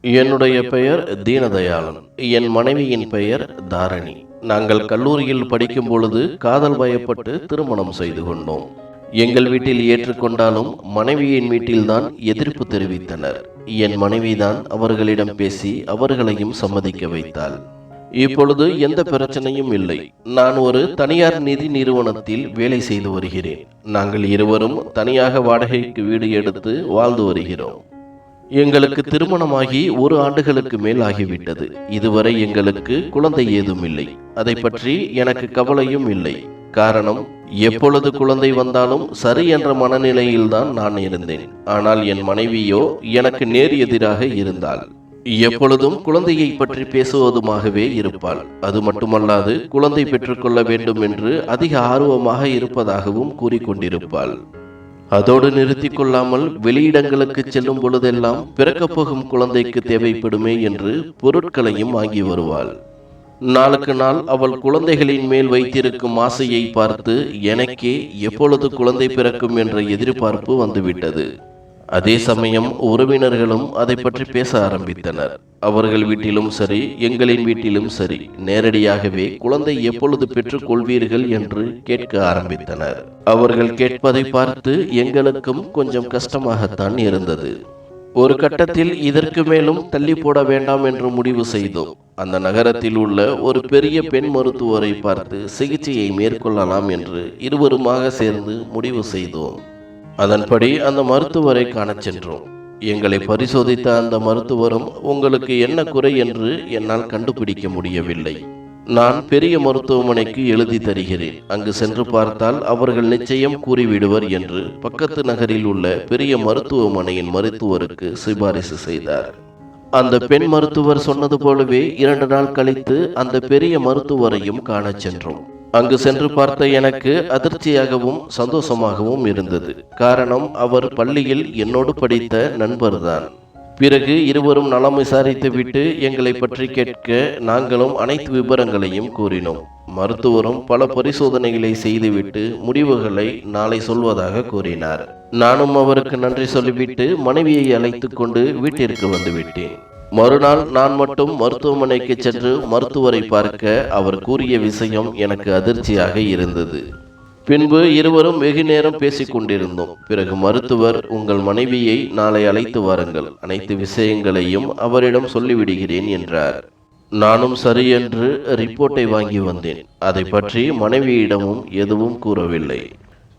என்னுடைய பெயர் தீனதயாளன். என் மனைவியின் பெயர் தாரணி. நாங்கள் கல்லூரியில் படிக்கும் பொழுது காதல் வயப்பட்டு திருமணம் செய்து கொண்டோம். எங்கள் வீட்டில் ஏற்றுக்கொண்டாலும் மனைவியின் வீட்டில்தான் எதிர்ப்பு தெரிவித்தனர். என் மனைவிதான் அவர்களிடம் பேசி அவர்களையும் சம்மதிக்க வைத்தாள். இப்பொழுது எந்த பிரச்சனையும் இல்லை. நான் ஒரு தனியார் நிதி நிறுவனத்தில் வேலை செய்து வருகிறேன். நாங்கள் இருவரும் தனியாக வாடகைக்கு வீடு எடுத்து வாழ்ந்து வருகிறோம். எங்களுக்கு திருமணமாகி 1 ஆண்டுகளுக்கு மேல் ஆகிவிட்டது. இதுவரை எங்களுக்கு குழந்தை ஏதும் இல்லை. அதை பற்றி எனக்கு கவலையும் இல்லை. காரணம், எப்பொழுது குழந்தை வந்தாலும் சரி என்ற மனநிலையில்தான் நான் இருந்தேன். ஆனால் என் மனைவியோ எனக்கு நேர் எதிராக இருந்தாள். எப்பொழுதும் குழந்தையை பற்றி பேசுவதுமாகவே இருப்பாள். அது மட்டுமல்லாது குழந்தை பெற்றுக்கொள்ள வேண்டும் என்று அதிக ஆர்வமாக இருப்பதாகவும் கூறிக்கொண்டிருப்பாள். அதோடு நிறுத்தி கொள்ளாமல் வெளியிடங்களுக்கு செல்லும் பொழுதெல்லாம் பிறக்கப் போகும் குழந்தைக்கு தேவைப்படுமே என்று பொருட்களையும் வாங்கி வருவாள். நாளுக்கு நாள் அவள் குழந்தைகளின் மேல் வைத்திருக்கும் ஆசையை பார்த்து எனக்கே எப்பொழுது குழந்தை பிறக்கும் என்ற எதிர்பார்ப்பு வந்துவிட்டது. அதே சமயம் உறவினர்களும் அதை பற்றி பேச ஆரம்பித்தனர். அவர்கள் வீட்டிலும் சரி, எங்களின் வீட்டிலும் சரி, நேரடியாகவே குழந்தை எப்பொழுது பெற்றுக் கொள்வீர்கள் என்று கேட்க ஆரம்பித்தனர். அவர்கள் கேட்பதை பார்த்து எங்களுக்கும் கொஞ்சம் கஷ்டமாகத்தான் இருந்தது. ஒரு கட்டத்தில் இதற்கு மேலும் தள்ளி போட வேண்டாம் என்று முடிவு செய்தோம். அந்த நகரத்தில் உள்ள ஒரு பெரிய பெண் மருத்துவரை பார்த்து சிகிச்சையை மேற்கொள்ளலாம் என்று இருவருமாக சேர்ந்து முடிவு செய்தோம். அதன்படி அந்த மருத்துவரை காணச் சென்றோம். எங்களை பரிசோதித்த அந்த மருத்துவரும் உங்களுக்கு என்ன குறை என்று என்னால் கண்டுபிடிக்க முடியவில்லை. நான் பெரிய மருத்துவமனைக்கு எழுதி தருகிறேன், அங்கு சென்று பார்த்தால் அவர்கள் நிச்சயம் கூறிவிடுவர் என்று பக்கத்து நகரில் உள்ள பெரிய மருத்துவமனையின் மருத்துவருக்கு சிபாரிசு செய்தார். அந்த பெண் மருத்துவர் சொன்னது போலவே 2 நாள் கழித்து அந்த பெரிய மருத்துவரையும் காணச் சென்றோம். அங்கு சென்று பார்த்த எனக்கு அதிர்ச்சியாகவும் சந்தோஷமாகவும் இருந்தது. காரணம், அவர் பள்ளியில் என்னோடு படித்த நண்பர்தான். பிறகு இருவரும் நலம் விசாரித்துவிட்டு எங்களை பற்றி கேட்க நாங்களும் அனைத்து விபரங்களையும் கூறினோம். மருத்துவரும் பல பரிசோதனைகளை செய்துவிட்டு முடிவுகளை நாளை சொல்வதாக கூறினார். நானும் அவருக்கு நன்றி சொல்லிவிட்டு மனைவியை அழைத்து கொண்டு வீட்டிற்கு வந்துவிட்டேன். மறுநாள் நான் மட்டும் மருத்துவமனைக்கு சென்று மருத்துவரை பார்க்க அவர் கூறிய விஷயம் எனக்கு அதிர்ச்சியாக இருந்தது. பின்பு இருவரும் வெகு நேரம் பேசிக் கொண்டிருந்தோம். பிறகு மருத்துவர், உங்கள் மனைவியை நாளை அழைத்து வாருங்கள், அனைத்து விஷயங்களையும் அவரிடம் சொல்லிவிடுகிறேன் என்றார். நானும் சரி என்று ரிப்போர்ட்டை வாங்கி வந்தேன். அதை பற்றி மனைவியிடமும் எதுவும் கூறவில்லை.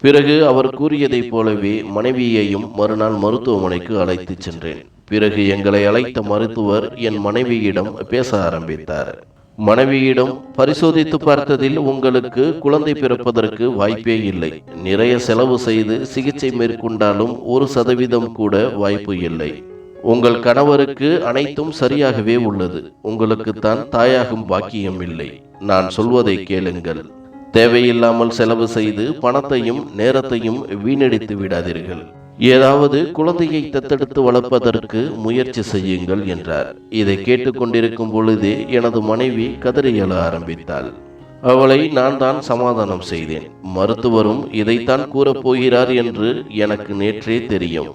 பிறகு அவர் கூறியதைப் போலவே மனைவியையும் மறுநாள் மருத்துவமனைக்கு அழைத்து சென்றேன். பிறகு எங்களை அழைத்த மருத்துவர் என் மனைவியிடம் பேச ஆரம்பித்தார். மனைவியிடம், பரிசோதித்து பார்த்ததில் உங்களுக்கு குழந்தை பிறப்பதற்கு வாய்ப்பே இல்லை. நிறைய செலவு செய்து சிகிச்சை மேற்கொண்டாலும் 1% கூட வாய்ப்பு இல்லை. உங்கள் கணவருக்கு அனைத்தும் சரியாகவே உள்ளது. உங்களுக்குத்தான் தாயாகும் பாக்கியம் இல்லை. நான் சொல்வதை கேளுங்கள். தேவையில்லாமல் செலவு செய்து பணத்தையும் நேரத்தையும் வீணடித்து விடாதீர்கள். ஏதாவது குழந்தையை தத்தெடுத்து வளர்ப்பதற்கு முயற்சி செய்யுங்கள் என்றார். இதை கேட்டுக்கொண்டிருக்கும் பொழுதே எனது மனைவி கதறி எழ ஆரம்பித்தாள். அவளை நான் தான் சமாதானம் செய்தேன். மருத்துவரும் இதைத்தான் கூறப்போகிறார் என்று எனக்கு நேற்றே தெரியும்.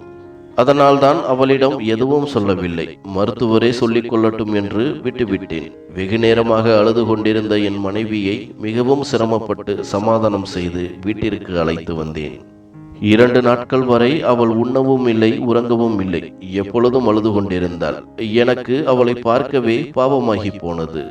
அதனால்தான் அவளிடம் எதுவும் சொல்லவில்லை. மருத்துவரே சொல்லிக் கொள்ளட்டும் என்று விட்டுவிட்டேன். வெகு நேரமாக அழுது கொண்டிருந்த என் மனைவியை மிகவும் சிரமப்பட்டு சமாதானம் செய்து வீட்டிற்கு அழைத்து வந்தேன். 2 நாட்கள் வரை அவள் உண்ணவும் இல்லை, உறங்கவும் இல்லை. எப்பொழுதும் அழுது கொண்டிருந்தாள். எனக்கு அவளை பார்க்கவே பாவமாகி போனது.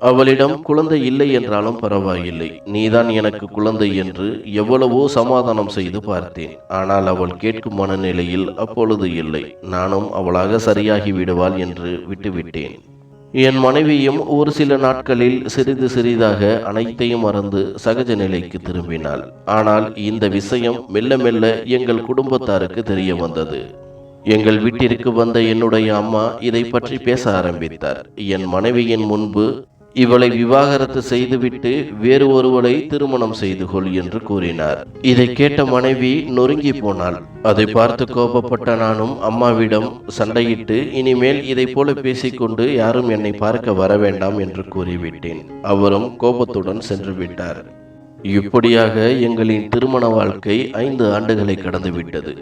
அவளிடம் குழந்தை இல்லை என்றாலும் பரவாயில்லை, நீதான் எனக்கு குழந்தை என்று எவ்வளவோ சமாதானம் செய்து பார்த்தேன். ஆனால் அவள் கேட்கும் மனநிலையில் அப்பொழுது இல்லை. நானும் அவளாக சரியாகி விடுவாள் என்று விட்டுவிட்டேன். என் மனைவியும் ஒரு சில நாட்களில் சிறிது சிறிதாக அனைத்தையும் மறந்து சகஜ நிலைக்கு திரும்பினாள். ஆனால் இந்த விஷயம் மெல்ல மெல்ல எங்கள் குடும்பத்தாருக்கு தெரிய வந்தது. எங்கள் வீட்டிற்கு வந்த என்னுடைய அம்மா இதை பற்றி பேச ஆரம்பித்தார். என் மனைவியின் முன்பு இவளை விவாகரத்து செய்துவிட்டு வேறு ஒருவளை திருமணம் செய்து கொள் என்று கூறினார். இதை கேட்ட மனைவி நொறுங்கி போனாள். அதை பார்த்து கோபப்பட்ட நானும் அம்மாவிடம் சண்டையிட்டு இனிமேல் இதை போல பேசிக்கொண்டு யாரும் என்னை பார்க்க வர வேண்டாம் என்று கூறிவிட்டேன். அவரும் கோபத்துடன் சென்று விட்டார். இப்படியாக எங்களின் திருமண வாழ்க்கை 5 ஆண்டுகளை கடந்து விட்டது.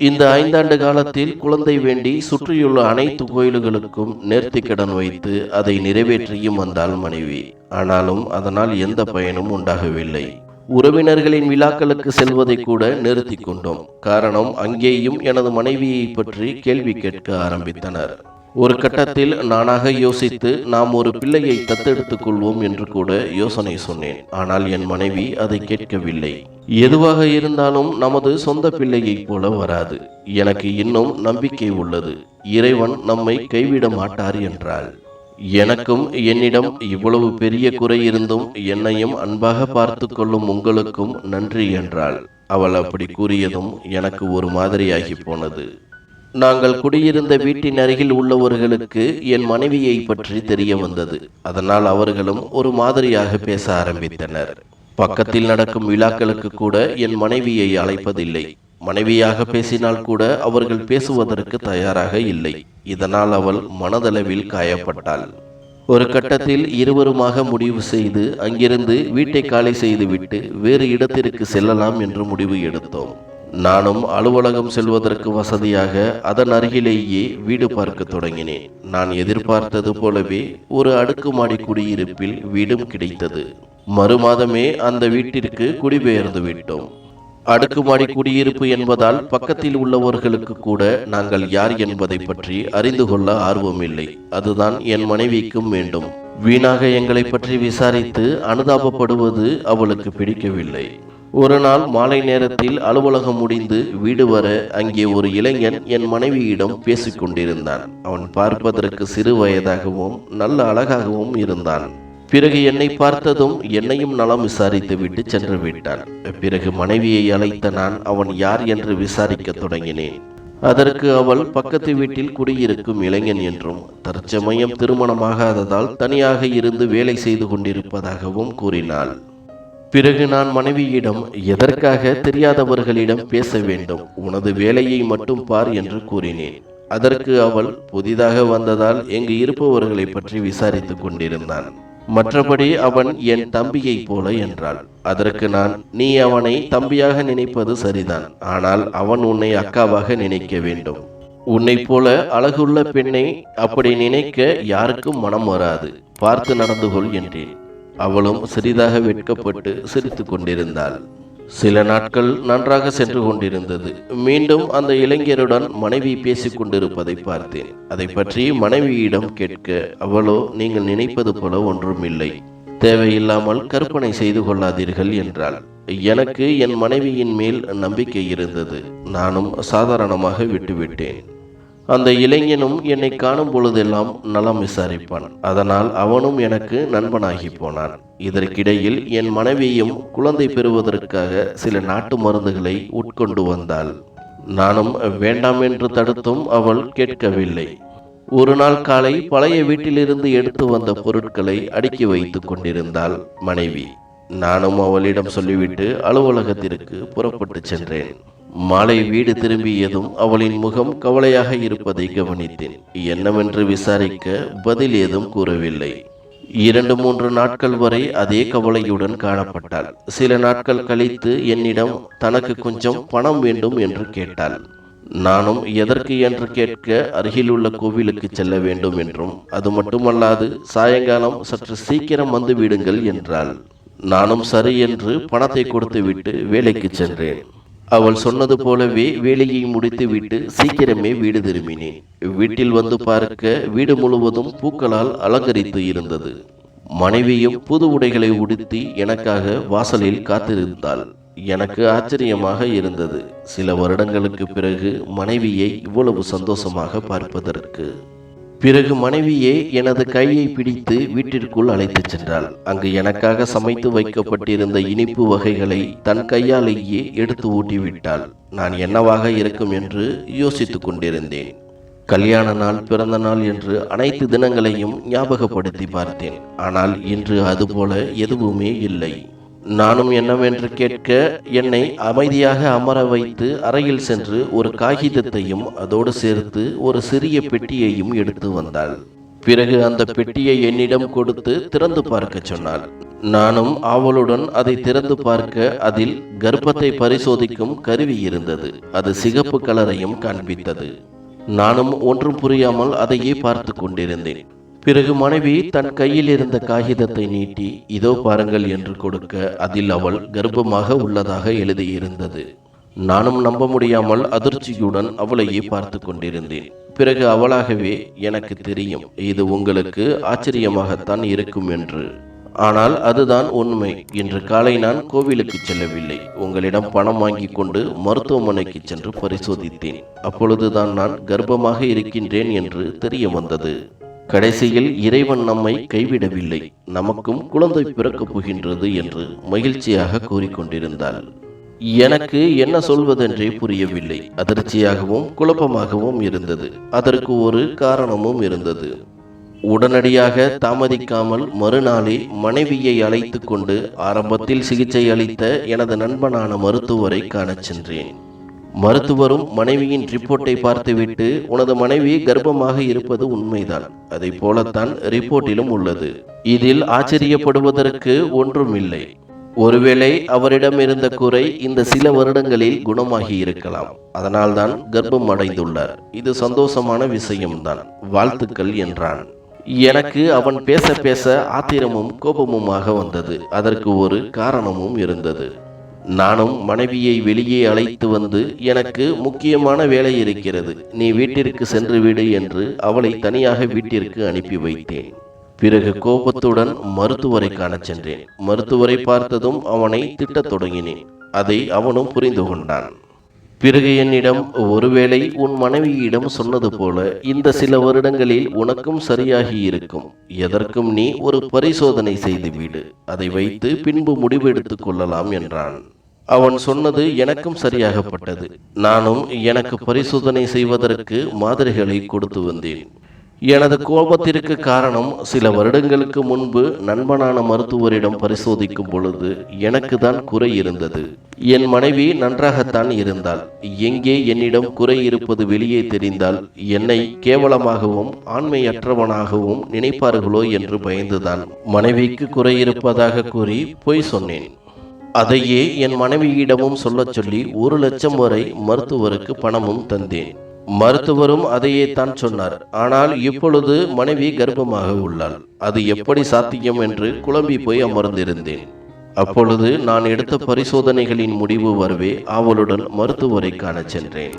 இந்த 5 ஆண்டு காலத்தில் குழந்தை வேண்டி சுற்றியுள்ள அனைத்து கோயில்களுக்கும் நேர்த்திக்கடன் வைத்து அதை நிறைவேற்றியும் வந்தாள் மனைவி. ஆனாலும் அதனால் எந்த பயனும் உண்டாகவில்லை. உறவினர்களின் விழாக்களுக்கு செல்வதை கூட நிறுத்தி கொண்டோம். காரணம், அங்கேயும் எனது மனைவியை பற்றி கேள்வி கேட்க ஆரம்பித்தனர். ஒரு கட்டத்தில் நானாக யோசித்து நாம் ஒரு பிள்ளையை தத்தெடுத்துக் கொள்வோம் என்று கூட யோசனை சொன்னேன். ஆனால் என் மனைவி அதை கேட்கவில்லை. எதுவாக இருந்தாலும் நமது சொந்த பிள்ளையைப் போல வராது. எனக்கு இன்னும் நம்பிக்கை உள்ளது. இறைவன் நம்மை கைவிட மாட்டார் என்றாள். எனக்கும் என்னிடம் இவ்வளவு பெரிய குறை இருந்தும் என்னையும் அன்பாக பார்த்து கொள்ளும் உங்களுக்கும் நன்றி என்றாள். அவள் அப்படி கூறியதும் எனக்கு ஒரு மாதிரியாகி போனது. நாங்கள் குடியிருந்த வீட்டின் அருகில் உள்ளவர்களுக்கு என் மனைவியை பற்றி தெரிய வந்தது. அதனால் அவர்களும் ஒரு மாதிரியாக பேச ஆரம்பித்தனர். பக்கத்தில் நடக்கும் விழாக்களுக்கு கூட என் மனைவியை அழைப்பதில்லை. மனைவியாக பேசினால் கூட அவர்கள் பேசுவதற்கு தயாராக இல்லை. இதனால் அவள் மனதளவில் காயப்பட்டாள். ஒரு கட்டத்தில் இருவருமாக முடிவு செய்து அங்கிருந்து வீட்டை காலி செய்துவிட்டு வேறு இடத்திற்கு செல்லலாம் என்று முடிவு எடுத்தோம். நானும் அலுவலகம் செல்வதற்கு வசதியாக அதன் அருகிலேயே வீடு பார்க்க தொடங்கினேன். நான் எதிர்பார்த்தது போலவே ஒரு அடுக்குமாடி குடியிருப்பில் வீடும் கிடைத்தது. மறுமாதமே அந்த வீட்டிற்கு குடிபெயர்ந்து விட்டோம். அடுக்குமாடி குடியிருப்பு என்பதால் பக்கத்தில் உள்ளவர்களுக்கு கூட நாங்கள் யார் என்பதை பற்றி அறிந்து கொள்ள ஆர்வமில்லை. அதுதான் என் மனைவிக்கும் வேண்டும். வீணாக எங்களை பற்றி விசாரித்து அனுதாபப்படுவது அவளுக்கு பிடிக்கவில்லை. ஒரு நாள் மாலை நேரத்தில் அலுவலகம் முடிந்து வீடு வர அங்கே ஒரு இளைஞன் என் மனைவியிடம் பேசிக் கொண்டிருந்தான். அவன் பார்ப்பதற்கு சிறு வயதாகவும் நல்ல அழகாகவும் இருந்தான். பிறகு என்னை பார்த்ததும் என்னையும் நலம் விசாரித்து விட்டு சென்று விட்டான். பிறகு மனைவியை அழைத்த நான் அவன் யார் என்று விசாரிக்க தொடங்கினேன். அதற்கு அவள் பக்கத்து வீட்டில் குடியிருக்கும் இளைஞன் என்றும் தற்சமயம் திருமணமாகாததால் தனியாக இருந்து வேலை செய்து கொண்டிருப்பதாகவும் கூறினாள். பிறகு நான் மனைவியிடம், எதற்காக தெரியாதவர்களிடம் பேச வேண்டும், உனது வேலையை மட்டும் பார் என்று கூறினேன். அதற்கு அவள், புதிதாக வந்ததால் எங்கு இருப்பவர்களை பற்றி விசாரித்துக் கொண்டிருந்தான். மற்றபடி அவன் என் தம்பியை போல என்றாள். அதற்கு நான், நீ அவனை தம்பியாக நினைப்பது சரிதான், ஆனால் அவன் உன்னை அக்காவாக நினைக்க வேண்டும். உன்னை போல அழகுள்ள பெண்ணை அப்படி நினைக்க யாருக்கும் மனம் வராது. பார்த்து நடந்து கொள் என்றேன். அவளும் சிறிதாக வெட்கப்பட்டு சிரித்து கொண்டிருந்தாள். சில நாட்கள் நன்றாக சென்று கொண்டிருந்தது. மீண்டும் அந்த இளைஞருடன் மனைவி பேசிக் கொண்டிருப்பதை பார்த்தேன். அதை பற்றி மனைவியிடம் கேட்க அவளோ, நீங்கள் நினைப்பது போல ஒன்றுமில்லை, தேவையில்லாமல் கற்பனை செய்து கொள்ளாதீர்கள் என்றாள். எனக்கு என் மனைவியின் மேல் நம்பிக்கை இருந்தது. நானும் சாதாரணமாக விட்டுவிட்டேன். அந்த இளைஞனும் என்னை காணும் பொழுதெல்லாம் நலம் விசாரிப்பான். அதனால் அவனும் எனக்கு நண்பனாகி போனான். இதற்கிடையில் என் மனைவியும் குழந்தை பெறுவதற்காக சில நாட்டு மருந்துகளை உட்கொண்டு வந்தாள். நானும் வேண்டாம் என்று தடுத்தும் அவள் கேட்கவில்லை. ஒரு நாள் காலை பழைய வீட்டிலிருந்து எடுத்து வந்த பொருட்களை அடுக்கி வைத்து கொண்டிருந்தாள் மனைவி. நானும் அவளிடம் சொல்லிவிட்டு அலுவலகத்திற்கு புறப்பட்டு சென்றேன். மாலை வீடு திரும்பியதும் அவளின் முகம் கவலையாக இருப்பதை கவனித்தேன். என்னவென்று விசாரிக்க பதில் ஏதும் கூறவில்லை. 2-3 நாட்கள் வரை அதே கவலையுடன் காணப்பட்டாள். சில நாட்கள் கழித்து என்னிடம் தனக்கு கொஞ்சம் பணம் வேண்டும் என்று கேட்டாள். நானும் எதற்கு என்று கேட்க, அருகிலுள்ள கோவிலுக்கு செல்ல வேண்டும் என்றும், அது மட்டுமல்லாது சாயங்காலம் சற்று சீக்கிரம் வந்து விடுங்கள் என்றாள். நானும் சரி என்று பணத்தை கொடுத்துவிட்டு வேலைக்கு சென்றேன். அவள் சொன்னது போலவே வேலையை முடித்துவிட்டு சீக்கிரமே வீடு திரும்பினேன். வீட்டில் வந்து பார்க்க வீடு முழுவதும் பூக்களால் அலங்கரித்து இருந்தது. மனைவியும் புது உடைகளை உடுத்தி எனக்காக வாசலில் காத்திருந்தாள். எனக்கு ஆச்சரியமாக இருந்தது, சில வருடங்களுக்கு பிறகு மனைவியை இவ்வளவு சந்தோஷமாக பார்ப்பதற்கு. பிறகு மனைவியே எனது கையை பிடித்து வீட்டிற்குள் அழைத்துச் சென்றாள். அங்கு எனக்காக சமைத்து வைக்கப்பட்டிருந்த இனிப்பு வகைகளை தன் கையாலேயே எடுத்து ஊட்டிவிட்டாள். நான் என்னவாக இருக்கும் என்று யோசித்துக் கொண்டிருந்தேன். கல்யாண நாள், பிறந்த நாள் என்று அனைத்து தினங்களையும் ஞாபகப்படுத்தி பார்த்தேன். ஆனால் இன்று அதுபோல எதுவுமே இல்லை. நானும் என்னவென்று கேட்க, என்னை அமைதியாக அமர வைத்து அறையில் சென்று ஒரு காகிதத்தையும் அதோடு சேர்த்து ஒரு சிறிய பெட்டியையும் எடுத்து வந்தாள். பிறகு அந்த பெட்டியை என்னிடம் கொடுத்து திறந்து பார்க்க சொன்னாள். நானும் ஆவலுடன் அதை திறந்து பார்க்க அதில் கர்ப்பத்தை பரிசோதிக்கும் கருவி இருந்தது. அது சிகப்பு கலரையும் காண்பித்தது. நானும் ஒன்றும் புரியாமல் அதையே பார்த்து கொண்டிருந்தேன். பிறகு மனைவி தன் கையில் இருந்த காகிதத்தை நீட்டி, இதோ பாருங்கள் என்று கொடுக்க அதில் அவள் கர்ப்பமாக உள்ளதாக எழுதியிருந்தது. நானும் நம்ப முடியாமல் அதிர்ச்சியுடன் அவளையே பார்த்து கொண்டிருந்தேன். பிறகு அவளாகவே, எனக்கு தெரியும், இது உங்களுக்கு ஆச்சரியமாகத்தான் இருக்கும் என்று. ஆனால் அதுதான் உண்மை. இன்று காலை நான் கோவிலுக்கு செல்லவில்லை. உங்களிடம் பணம் வாங்கி கொண்டு மருத்துவமனைக்கு சென்று பரிசோதித்தேன். அப்பொழுதுதான் நான் கர்ப்பமாக இருக்கின்றேன் என்று தெரிய வந்தது. கடைசியில் இறைவன் நம்மை கைவிடவில்லை, நமக்கும் குழந்தை பிறக்கப் போகின்றது என்று மகிழ்ச்சியாக கூறிக்கொண்டிருந்தாள். எனக்கு என்ன சொல்வதென்றே புரியவில்லை. அதிர்ச்சியாகவும் குழப்பமாகவும் இருந்தது. அதற்கு ஒரு காரணமும் இருந்தது. உடனடியாக தாமதிக்காமல் மறுநாளே மனைவியை அழைத்து கொண்டு ஆரம்பத்தில் சிகிச்சை அளித்த எனது நண்பனான மருத்துவரை காணச் சென்றேன். மருத்துவரும் மனைவியின் ரிப்போர்ட்டை பார்த்துவிட்டு, உனது மனைவி கர்ப்பமாக இருப்பது உண்மைதான், அதை போலத்தான் ரிப்போர்ட்டிலும் உள்ளது. இதில் ஆச்சரியப்படுவதற்கு ஒன்றுமில்லை. ஒருவேளை அவரிடம் இருந்த குறை இந்த சில வருடங்களில் குணமாகி இருக்கலாம். அதனால்தான் கர்ப்பம் அடைந்துள்ளார். இது சந்தோஷமான விஷயம்தான், வாழ்த்துக்கள் என்றான். எனக்கு அவன் பேச பேச ஆத்திரமும் கோபமுமாக வந்தது. அதற்கு ஒரு காரணமும் இருந்தது. நானும் மனைவியை வெளியே அழைத்து வந்து, எனக்கு முக்கியமான வேலை இருக்கிறது, நீ வீட்டிற்கு சென்று விடு என்று அவளை தனியாக வீட்டிற்கு அனுப்பி வைத்தேன். பிறகு கோபத்துடன் மருத்துவரை காணச் சென்றேன். மருத்துவரை பார்த்ததும் அவனை திட்டத் தொடங்கினேன். அதை அவனும் புரிந்து கொண்டான். பிறகு என்னிடம், ஒருவேளை உன் மனைவியிடம் சொன்னது போல இந்த சில வருடங்களில் உனக்கும் சரியாகி இருக்கும். எதற்கும் நீ ஒரு பரிசோதனை செய்துவிடு, அதை வைத்து பின்பு முடிவெடுத்துக் கொள்ளலாம் என்றான். அவன் சொன்னது எனக்கும் சரியாகப்பட்டது. நானும் எனக்கு பரிசோதனை செய்வதற்கு மாதிரிகளை கொடுத்து வந்தேன். எனது கோபத்திற்கு காரணம், சில வருடங்களுக்கு முன்பு நண்பனான மருத்துவரிடம் பரிசோதிக்கும் பொழுது எனக்கு தான் குறை இருந்தது. என் மனைவி நன்றாகத்தான் இருந்தாள். எங்கே என்னிடம் குறை இருப்பது வெளியே தெரிந்தால் என்னை கேவலமாகவும் ஆண்மையற்றவனாகவும் நினைப்பார்களோ என்று பயந்துதான் மனைவிக்கு குறை இருப்பதாக கூறி பொய் சொன்னேன். அதையே என் மனைவியிடமும் சொல்லச் சொல்லி 1 லட்சம் வரை மருத்துவருக்கு பணமும் தந்தேன். மருத்துவரும் அதையே தான் சொன்னார். ஆனால் இப்பொழுது மனைவி கர்ப்பமாக உள்ளாள். அது எப்படி சாத்தியம் என்று குழம்பி போய் அமர்ந்திருந்தேன். அப்பொழுது நான் எடுத்த பரிசோதனைகளின் முடிவு வரவே ஆவலுடன் மருத்துவரை காணச் சென்றேன்.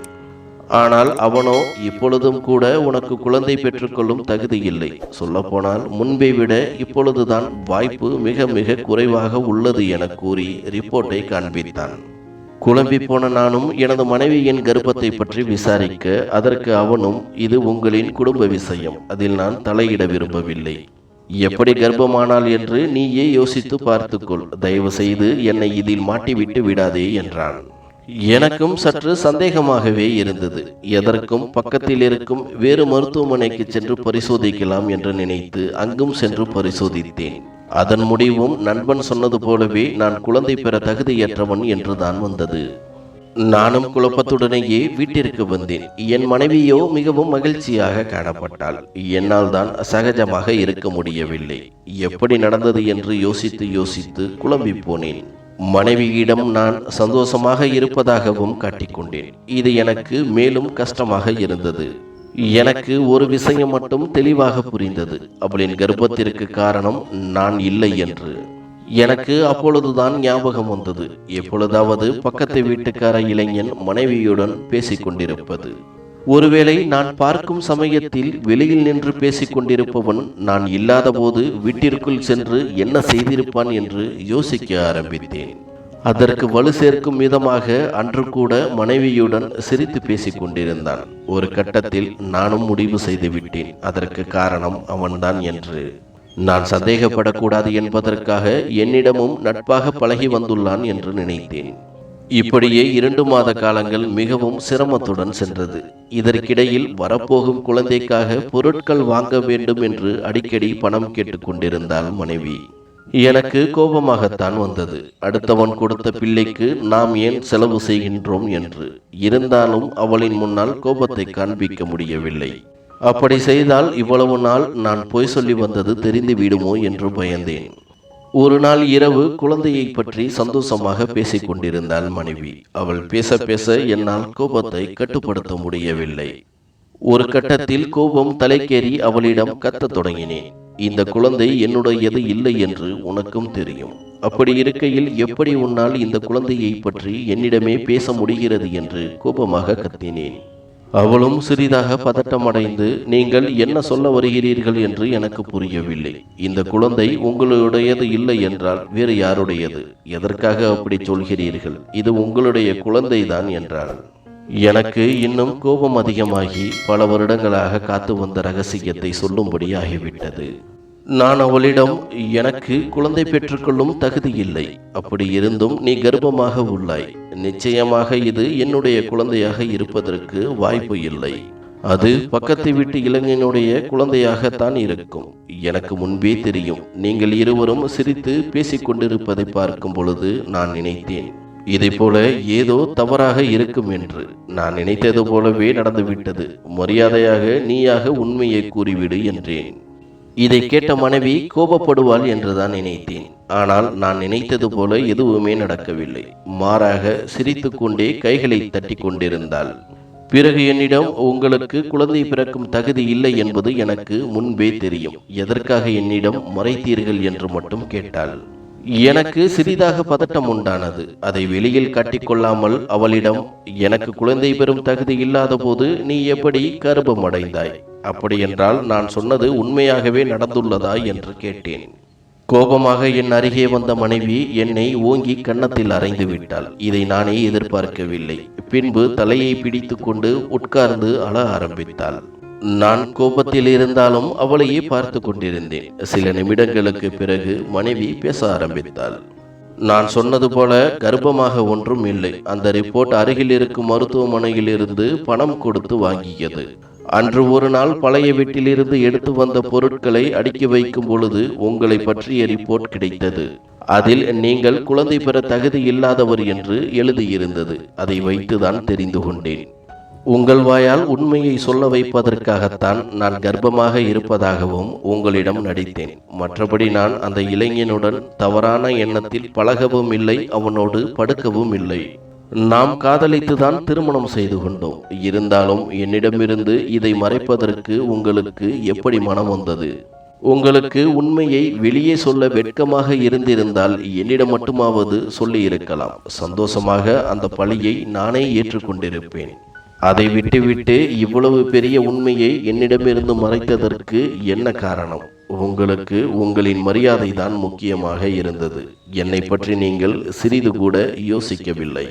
ஆனால் அவனோ, இப்பொழுதும் கூட உனக்கு குழந்தை பெற்றுக்கொள்ளும் தகுதி இல்லை. சொல்லப்போனால் முன்பை விட இப்பொழுதுதான் வாய்ப்பு மிக மிக குறைவாக உள்ளது என கூறி ரிப்போர்ட்டை காண்பித்தான். குழம்பி போன நானும் எனது மனைவியின் கர்ப்பத்தை பற்றி விசாரிக்க, அதற்கு அவனும், இது உங்களின் குடும்ப விஷயம், அதில் நான் தலையிட விரும்பவில்லை. எப்படி கர்ப்பமானால் என்று நீயே யோசித்து பார்த்துக்கொள், தயவு செய்து என்னை இதில் மாட்டிவிட்டு விடாதே என்றான். எனக்கும் சற்று சந்தேகமாகவே இருந்தது. எதற்கும் பக்கத்தில் இருக்கும் வேறு மருத்துவமனைக்கு சென்று பரிசோதிக்கலாம் என்று நினைத்து அங்கும் சென்று பரிசோதித்தேன். அதன் முடிவும் நண்பன் சொன்னது போலவே நான் குழந்தை பெற தகுதியற்றவன் என்றுதான் வந்தது. நானும் குழப்பத்துடனேயே வீட்டிற்கு வந்தேன். என் மனைவியோ மிகவும் மகிழ்ச்சியாக காணப்பட்டாள். என்னால் தான் சகஜமாக இருக்க முடியவில்லை. எப்படி நடந்தது என்று யோசித்து யோசித்து குழம்பி போனேன். மனைவியிடம் நான் சந்தோஷமாக இருப்பதாகவும் காட்டிக்கொண்டேன். இது எனக்கு மேலும் கஷ்டமாக இருந்தது. எனக்கு ஒரு விஷயம் மட்டும் தெளிவாக புரிந்தது. அவளின் கர்ப்பத்திற்கு காரணம் நான் இல்லை என்று. எனக்கு அப்பொழுதுதான் ஞாபகம் வந்தது, எப்பொழுதாவது பக்கத்து வீட்டுக்கார இளைஞன் மனைவியுடன் பேசிக் கொண்டிருப்பது. ஒருவேளை நான் பார்க்கும் சமயத்தில் வெளியில் நின்று பேசிக் கொண்டிருப்பவன் நான் இல்லாத போது வீட்டிற்குள் சென்று என்ன செய்திருப்பான் என்று யோசிக்க ஆரம்பித்தேன். அதற்கு வலு சேர்க்கும் விதமாக அன்று கூட மனைவியுடன் சிரித்து பேசிக் கொண்டிருந்தான். ஒரு கட்டத்தில் நானும் முடிவு செய்து விட்டேன், அதற்கு காரணம் அவன்தான் என்று. நான் சந்தேகப்படக்கூடாது என்பதற்காக என்னிடமும் நட்பாக பழகி வந்துள்ளான் என்று நினைத்தேன். இப்படியே 2 மாத காலங்கள் மிகவும் சிரமத்துடன் சென்றது. இதற்கிடையில் வரப்போகும் குழந்தைக்காக பொருட்கள் வாங்க வேண்டும் என்று அடிக்கடி பணம் கேட்டுக்கொண்டிருந்தாள் மனைவி. எனக்கு கோபமாகத்தான் வந்தது. அடுத்தவன் கொடுத்த பிள்ளைக்கு நாம் ஏன் செலவு செய்கின்றோம் என்று. இருந்தாலும் அவளின் முன்னால் கோபத்தை காண்பிக்க முடியவில்லை. அப்படி செய்தால் இவ்வளவு நாள் நான் பொய் சொல்லி வந்தது தெரிந்து விடுமோ என்று பயந்தேன். ஒரு நாள் இரவு குழந்தையை பற்றி சந்தோஷமாக பேசிக் கொண்டிருந்தாள் மனைவி. அவள் பேச பேச என்னால் கோபத்தை கட்டுப்படுத்த முடியவில்லை. ஒரு கட்டத்தில் கோபம் தலைக்கேறி அவளிடம் கத்தத் தொடங்கினேன். இந்த குழந்தை என்னுடையது இல்லை என்று உனக்கும் தெரியும். அப்படி இருக்கையில் எப்படி உன்னால் இந்த குழந்தையை பற்றி என்னிடமே பேச முடிகிறது என்று கோபமாக கத்தினேன். அவளும் சிறிதாக பதட்டமடைந்து, நீங்கள் என்ன சொல்ல வருகிறீர்கள் என்று எனக்கு புரியவில்லை. இந்த குழந்தை உங்களுடையது இல்லை என்றால் வேறு யாருடையது? எதற்காக அப்படி சொல்கிறீர்கள்? இது உங்களுடைய குழந்தைதான் என்றாள். எனக்கு இன்னும் கோபம் அதிகமாகி பல வருடங்களாக காத்து வந்த ரகசியத்தை சொல்லும்படி ஆகிவிட்டது. நான் அவளிடம், எனக்கு குழந்தை பெற்றுக்கொள்ளும் தகுதி இல்லை. அப்படி இருந்தும் நீ கர்ப்பமாக உள்ளாய். நிச்சயமாக இது என்னுடைய குழந்தையாக இருப்பதற்கு வாய்ப்பு இல்லை. அது பக்கத்து வீட்டு இளைஞனுடைய குழந்தையாகத்தான் இருக்கும். எனக்கு முன்பே தெரியும். நீங்கள் இருவரும் சிரித்து பேசிக்கொண்டிருப்பதை பார்க்கும் பொழுது நான் நினைத்தேன், இதை போல ஏதோ தவறாக இருக்கும் என்று. நான் நினைத்தது போலவே நடந்துவிட்டது. மரியாதையாக நீயாக உண்மையை கூறிவிடு என்றேன். இதை கேட்ட மனைவி கோபப்படுவாள் என்றுதான் நினைத்தேன். ஆனால் நான் நினைத்தது போல எதுவுமே நடக்கவில்லை. மாறாக சிரித்து கொண்டே கைகளை தட்டி கொண்டிருந்தாள். பிறகு என்னிடம், உங்களுக்கு குழந்தை பிறக்கும் தகுதி இல்லை என்பது எனக்கு முன்பே தெரியும். எதற்காக என்னிடம் மறைத்தீர்கள் என்று மட்டும் கேட்டாள். எனக்கு சிறிதாக பதட்டம் உண்டானது. அதை வெளியில் காட்டிக்கொள்ளாமல் அவளிடம், எனக்கு குழந்தை பெறும் தகுதி இல்லாத போது நீ எப்படி கர்ப்பம் அடைந்தாய்? அப்படியென்றால் நான் சொன்னது உண்மையாகவே நடந்துள்ளதா என்று கேட்டேன். கோபமாக என் அருகே வந்த மனைவி என்னை ஓங்கி கன்னத்தில் அறைந்து விட்டாள். இதை நானே எதிர்பார்க்கவில்லை. பின்பு தலையை பிடித்து கொண்டு உட்கார்ந்து அழ ஆரம்பித்தாள். நான் கோபத்தில் இருந்தாலும் அவளையே பார்த்து கொண்டிருந்தேன். சில நிமிடங்களுக்கு பிறகு மனைவி பேச ஆரம்பித்தாள். நான் சொன்னது போல கர்ப்பமாக ஒன்றும் இல்லை. அந்த ரிப்போர்ட் அருகில் இருக்கும் மருத்துவமனையில் இருந்து பணம் கொடுத்து வாங்கியது. அன்று ஒரு நாள் பழைய வீட்டிலிருந்து எடுத்து வந்த பொருட்களை அடுக்கி வைக்கும் பொழுது உங்களை பற்றிய ரிப்போர்ட் கிடைத்தது. அதில் நீங்கள் குழந்தை பெற தகுதி இல்லாதவர் என்று எழுதியிருந்தது. அதை வைத்துதான் தெரிந்து கொண்டேன். உங்கள் வாயால் உண்மையை சொல்ல வைப்பதற்காகத்தான் நான் கர்ப்பமாக இருப்பதாகவும் உங்களிடம் நடித்தேன். மற்றபடி நான் அந்த இளைஞனுடன் தவறான எண்ணத்தில் பழகவும் இல்லை, அவனோடு படுக்கவும் இல்லை. நாம் காதலித்துதான் திருமணம் செய்து கொண்டோம். இருந்தாலும் என்னிடமிருந்து இதை மறைப்பதற்கு உங்களுக்கு எப்படி மனம் வந்தது? உங்களுக்கு உண்மையை வெளியே சொல்ல வெட்கமாக இருந்திருந்தால் என்னிடம் மட்டுமாவது சொல்லி இருக்கலாம். சந்தோஷமாக அந்த பழியை நானே ஏற்றுக்கொண்டிருப்பேன். அதை விட்டுவிட்டு இவ்வளவு பெரிய உண்மையை என்னிடமிருந்து மறைத்ததற்கு என்ன காரணம்? உங்களுக்கு உங்களின் மரியாதை தான் முக்கியமாக இருந்தது. என்னை பற்றி நீங்கள் சிறிது கூட யோசிக்கவில்லை.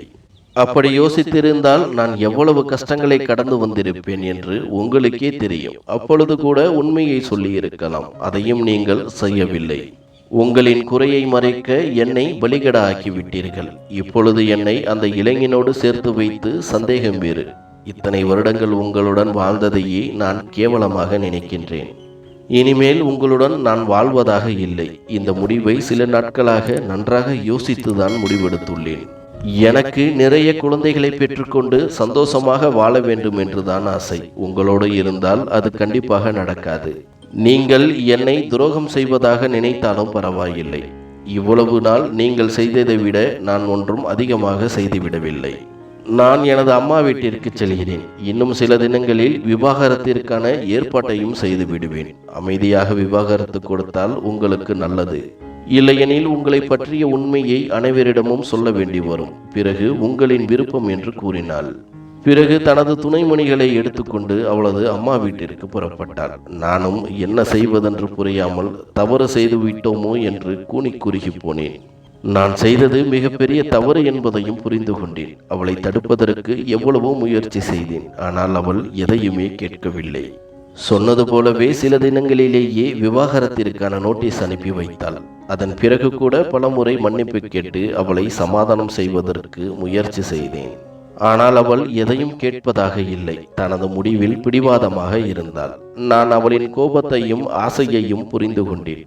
அப்படி யோசித்திருந்தால் நான் எவ்வளவு கஷ்டங்களை கடந்து வந்திருப்பேன் என்று உங்களுக்கே தெரியும். அப்பொழுது கூட உண்மையை சொல்லி இருக்கலாம். அதையும் நீங்கள் செய்யவில்லை. உங்களின் குறையை மறைக்க என்னை பலிகட ஆக்கிவிட்டீர்கள். இப்பொழுது என்னை அந்த இளைஞனோடு சேர்த்து வைத்து சந்தேகம் வேறு. இத்தனை வருடங்கள் உங்களுடன் வாழ்ந்ததையே நான் கேவலமாக நினைக்கின்றேன். இனிமேல் உங்களுடன் நான் வாழ்வதாக இல்லை. இந்த முடிவை சில நாட்களாக நன்றாக யோசித்துதான் முடிவெடுத்துள்ளேன். எனக்கு நிறைய குழந்தைகளை பெற்றுக்கொண்டு சந்தோஷமாக வாழ வேண்டும் என்றுதான் ஆசை. உங்களோடு இருந்தால் அது கண்டிப்பாக நடக்காது. நீங்கள் என்னை துரோகம் செய்வதாக நினைத்தாலும் பரவாயில்லை. இவ்வளவு நாள் நீங்கள் செய்ததை விட நான் ஒன்றும் அதிகமாக செய்துவிடவில்லை. நான் எனது அம்மா வீட்டிற்கு செல்கிறேன். இன்னும் சில தினங்களில் விவாகரத்திற்கான ஏற்பாட்டையும் செய்து விடுவேன். அமைதியாக விவாகரத்து கொடுத்தால் உங்களுக்கு நல்லது. இல்லையெனில் உங்களை பற்றிய உண்மையை அனைவரிடமும் சொல்ல வேண்டி வரும். பிறகு உங்களின் விருப்பம் என்று கூறினாள். பிறகு தனது துணைமணிகளை எடுத்துக்கொண்டு அவளது அம்மா வீட்டிற்கு புறப்பட்டாள். நானும் என்ன செய்வதென்று புரியாமல் தவறு செய்து விட்டோமோ என்று கூனி குறுகி போனேன். நான் செய்தது மிகப்பெரிய தவறு என்பதையும் புரிந்து கொண்டேன். அவளை தடுப்பதற்கு எவ்வளவோ முயற்சி செய்தேன். ஆனால் அவள் எதையுமே கேட்கவில்லை. சொன்னது போலவே சில தினங்களிலேயே விவாகரத்திற்கான நோட்டீஸ் அனுப்பி வைத்தாள். அதன் பிறகு கூட பலமுறை மன்னிப்பு கேட்டு அவளை சமாதானம் செய்வதற்கு முயற்சி செய்தேன். ஆனால் அவள் எதையும் கேட்பதாக இல்லை. தனது முடிவில் பிடிவாதமாக இருந்தாள். நான் அவளின் கோபத்தையும் ஆசையையும் புரிந்து கொண்டேன்.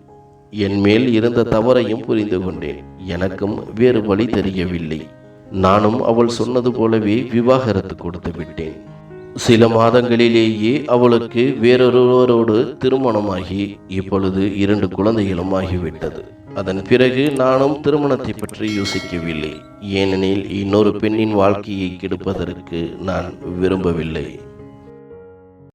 என் மேல் இருந்த தவறையும் புரிந்து கொண்டேன். எனக்கும் வேறு வழி தெரியவில்லை. நானும் அவள் சொன்னது போலவே விவாகரத்து கொடுத்து விட்டேன். சில மாதங்களிலேயே அவளுக்கு வேறொருவரோடு திருமணமாகி இப்பொழுது 2 குழந்தைகளும் ஆகிவிட்டது. அதன் பிறகு நானும் திருமணத்தை பற்றி யோசிக்கவில்லை. ஏனெனில் இன்னொரு பெண்ணின் வாழ்க்கையை கெடுப்பதற்கு நான் விரும்பவில்லை.